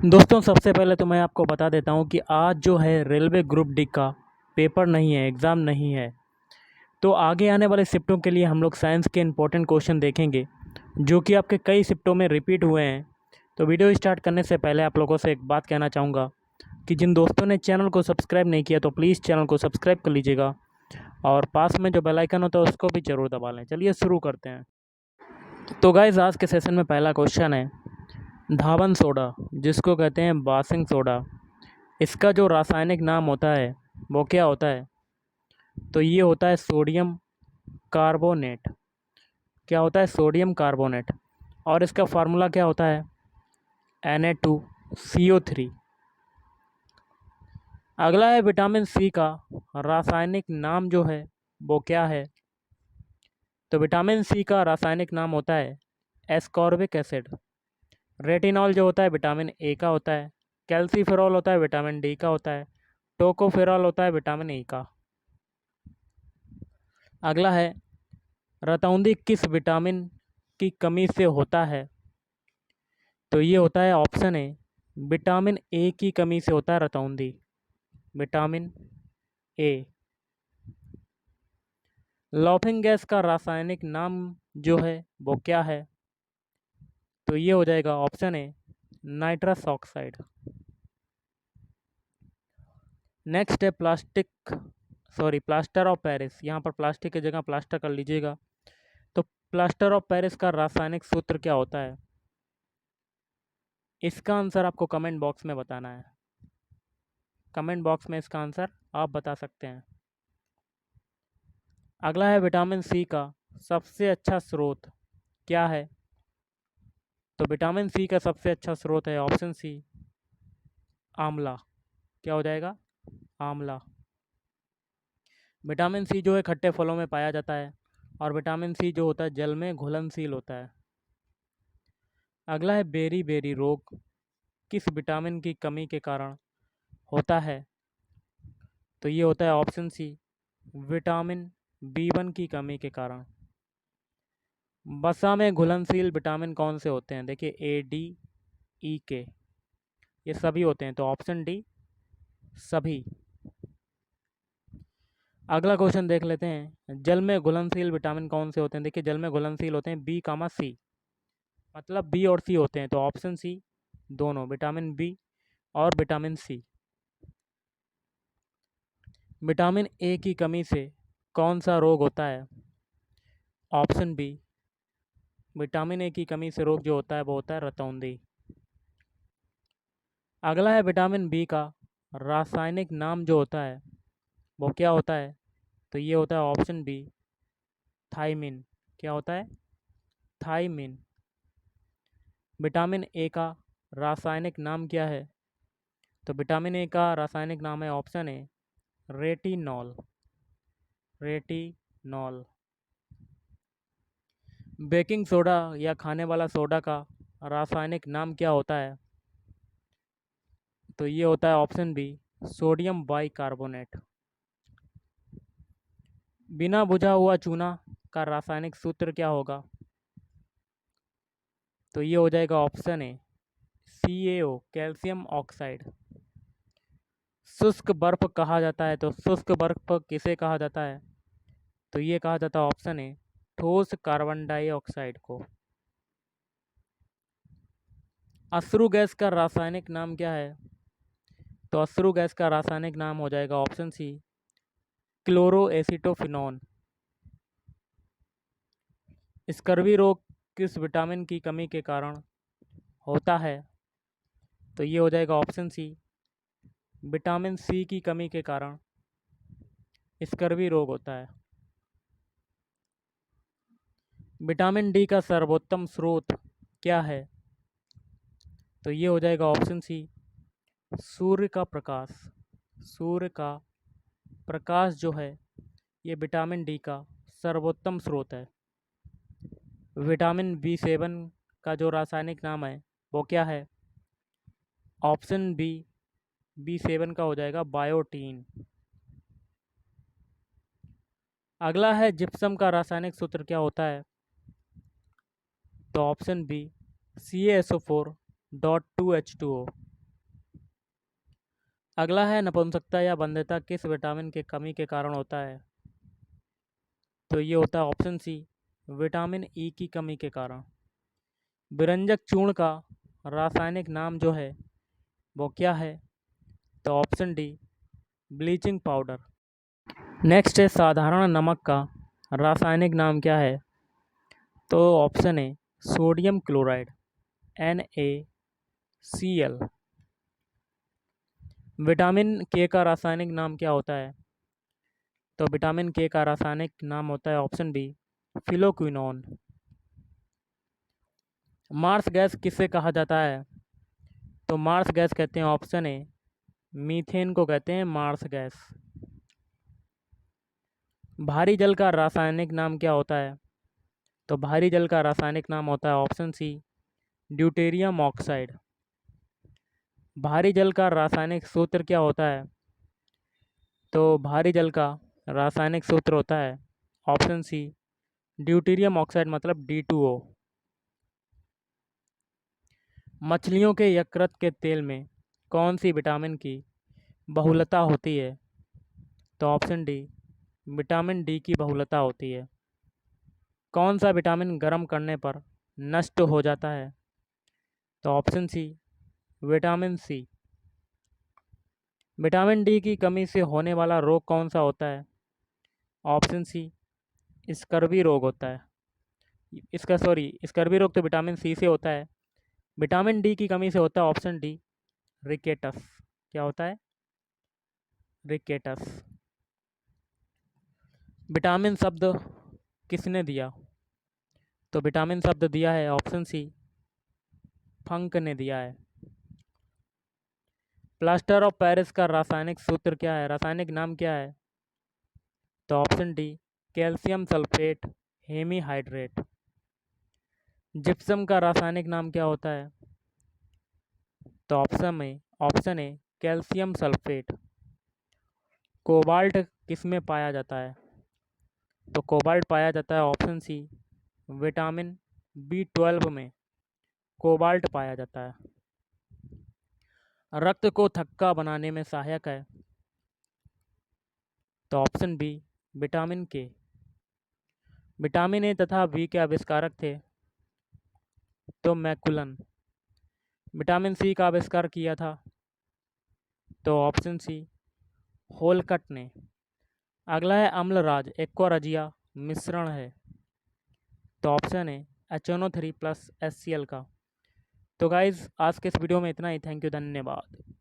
दोस्तों सबसे पहले तो मैं आपको बता देता हूँ कि आज जो है रेलवे ग्रुप डी का पेपर नहीं है, एग्ज़ाम नहीं है। तो आगे आने वाले शिफ्टों के लिए हम लोग साइंस के इंपॉर्टेंट क्वेश्चन देखेंगे जो कि आपके कई शिफ्टों में रिपीट हुए हैं। तो वीडियो स्टार्ट करने से पहले आप लोगों से एक बात कहना चाहूँगा कि जिन दोस्तों ने चैनल को सब्सक्राइब नहीं किया तो प्लीज़ चैनल को सब्सक्राइब कर लीजिएगा और पास में जो बेल आइकन होता है उसको भी ज़रूर दबा लें। चलिए शुरू करते हैं। तो गाइज़ आज के सेशन में पहला क्वेश्चन है, धावन सोडा जिसको कहते हैं बासिंग सोडा, इसका जो रासायनिक नाम होता है वो क्या होता है? तो ये होता है सोडियम कार्बोनेट। क्या होता है? Sodium carbonate. और इसका फार्मूला क्या होता है? Na2CO3। अगला है विटामिन सी का रासायनिक नाम जो है वो क्या है? तो विटामिन सी का रासायनिक नाम होता है एस्कॉर्बिक एसिड। रेटिनॉल जो होता है विटामिन ए का होता है। कैल्सीफेरॉल होता है विटामिन डी का होता है। टोकोफेरॉल होता है विटामिन ई का। अगला है रतौंधी किस विटामिन की कमी से होता है? तो ये होता है ऑप्शन ए विटामिन ए की कमी से होता है रतौंधी, विटामिन ए। लॉफिंग गैस का रासायनिक नाम जो है वो क्या है? तो ये हो जाएगा option A nitrous oxide. Next है प्लास्टर ऑफ पेरिस। यहाँ पर प्लास्टिक की जगह प्लास्टर कर लीजिएगा। तो प्लास्टर ऑफ पेरिस का रासायनिक सूत्र क्या होता है? इसका आंसर आपको कमेंट बॉक्स में बताना है। कमेंट बॉक्स में इसका आंसर आप बता सकते हैं। अगला है विटामिन सी का सबसे अच्छा स्रोत क्या है? तो विटामिन सी का सबसे अच्छा स्रोत है ऑप्शन सी आंवला। क्या हो जाएगा? आंवला। विटामिन सी जो है खट्टे फलों में पाया जाता है और विटामिन सी जो होता है जल में घुलनशील होता है। अगला है बेरी बेरी रोग किस विटामिन की कमी के कारण होता है? तो ये होता है ऑप्शन सी विटामिन B1 की कमी के कारण। वसा में घुलनशील विटामिन कौन से होते हैं? देखिए A D E K ये सभी होते हैं, तो ऑप्शन डी सभी। अगला क्वेश्चन देख लेते हैं, जल में घुलनशील विटामिन कौन से होते हैं? देखिए जल में घुलनशील होते हैं B, मतलब बी और सी होते हैं, तो ऑप्शन सी दोनों, विटामिन बी और विटामिन सी। विटामिन ए की कमी से कौन सा रोग होता है? ऑप्शन बी विटामिन ए की कमी से रोग जो होता है वो होता है रतौंधी। अगला है विटामिन बी का रासायनिक नाम जो होता है वो क्या होता है? तो ये होता है ऑप्शन बी थाइमिन। क्या होता है? थाइमिन। विटामिन ए का रासायनिक नाम क्या है? तो विटामिन ए का रासायनिक नाम है option A retinol. Retinol. Baking soda या खाने वाला सोडा का रासायनिक नाम क्या होता है? तो ये होता है ऑप्शन बी सोडियम बाइकार्बोनेट। बिना बुझा हुआ चूना का रासायनिक सूत्र क्या होगा? तो ये हो जाएगा option A CaO calcium oxide. शुष्क बर्फ कहा जाता है, तो शुष्क बर्फ किसे कहा जाता है? तो ये कहा जाता है ऑप्शन ए ठोस कार्बन डाइऑक्साइड को। अश्रु गैस का रासायनिक नाम क्या है? तो अश्रु गैस का रासायनिक नाम हो जाएगा ऑप्शन सी क्लोरोएसिटोफिनॉन। स्कर्वी रोग किस विटामिन की कमी के कारण होता है? तो ये हो जाएगा ऑप्शन सी विटामिन सी की कमी के कारण स्कर्वी रोग होता है। विटामिन डी का सर्वोत्तम स्रोत क्या है? तो ये हो जाएगा ऑप्शन सी सूर्य का प्रकाश। सूर्य का प्रकाश जो है ये विटामिन डी का सर्वोत्तम स्रोत है। विटामिन B7 का जो रासायनिक नाम है वो क्या है? ऑप्शन बी B7 का हो जाएगा बायोटीन। अगला है जिप्सम का रासायनिक सूत्र क्या होता है? तो ऑप्शन बी CaSO4.2H2O। अगला है नपुंसकता या बंध्यता किस विटामिन के कमी के कारण होता है? तो ये होता है ऑप्शन सी, विटामिन ई की कमी के कारण। विरंजक चूर्ण का रासायनिक नाम जो है वो क्या है? तो option D, bleaching powder. Next है साधारण नमक का रासायनिक नाम क्या है? तो option A, sodium chloride, NaCl। Vitamin के का रासायनिक नाम क्या होता है? तो विटामिन के का रासायनिक नाम होता है option B, phylloquinone. Marsh gas किसे कहा जाता है? तो मार्स गैस कहते हैं ऑप्शन ए, मीथेन को कहते हैं मार्स गैस। भारी जल का रासायनिक नाम क्या होता है? तो भारी जल का रासायनिक नाम होता है ऑप्शन सी, ड्यूटेरियम ऑक्साइड। भारी जल का रासायनिक सूत्र क्या होता है? तो भारी जल का रासायनिक सूत्र होता है ऑप्शन सी, ड्यूटेरियम ऑक्साइड मतलब D2O। मछलियों के यकृत के तेल में कौन सी विटामिन की बहुलता होती है? तो ऑप्शन डी, विटामिन डी की बहुलता होती है। कौन सा विटामिन गर्म करने पर नष्ट हो जाता है? तो option C, vitamin C. Vitamin D की कमी से होने वाला रोग कौन सा होता है? ऑप्शन सी, स्कर्वी रोग होता है। स्कर्वी रोग तो विटामिन सी से होता है। विटामिन डी की कमी से होता है ऑप्शन डी, रिकेटस। क्या होता है? रिकेटस। विटामिन शब्द किसने दिया? तो विटामिन शब्द दिया है ऑप्शन सी, फंक ने दिया है। प्लास्टर ऑफ पेरिस का रासायनिक सूत्र क्या है, रासायनिक नाम क्या है? तो option D, calcium sulphate hemihydrate. Gypsum का रासायनिक नाम क्या होता है? तो option A, calcium sulphate. Cobalt किस में पाया जाता है? तो कोबाल्ट पाया जाता है ऑप्शन सी, विटामिन B12 में कोबाल्ट पाया जाता है। रक्त को थक्का बनाने में सहायक है? तो ऑप्शन बी, विटामिन के। विटामिन ए तथा बी के आविष्कारक थे? तो मैकुलन। विटामिन सी का आविष्कार किया था? तो ऑप्शन सी, होलकट ने। अगला है अम्लराज एक्वारजिया मिश्रण है? तो ऑप्शन है HNO3 + HCl का। तो गाइज़ आज के इस वीडियो में इतना ही। थैंक यू, धन्यवाद।